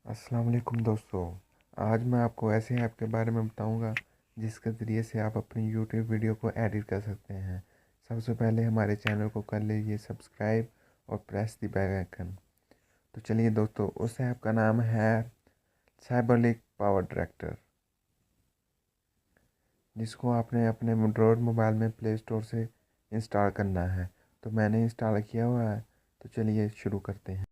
अस्सलाम वालेकुम दोस्तों। आज मैं आपको ऐसे ऐप के बारे में बताऊंगा जिसके ज़रिए से आप अपनी यूट्यूब वीडियो को एडिट कर सकते हैं। सबसे पहले हमारे चैनल को कर लीजिए सब्सक्राइब और प्रेस द बेल आइकन। तो चलिए दोस्तों, उस ऐप का नाम है साइबरलिंक पावर डायरेक्टर, जिसको आपने अपने एंड्रॉयड मोबाइल में प्ले स्टोर से इंस्टॉल करना है। तो मैंने इंस्टॉल किया हुआ है, तो चलिए शुरू करते हैं।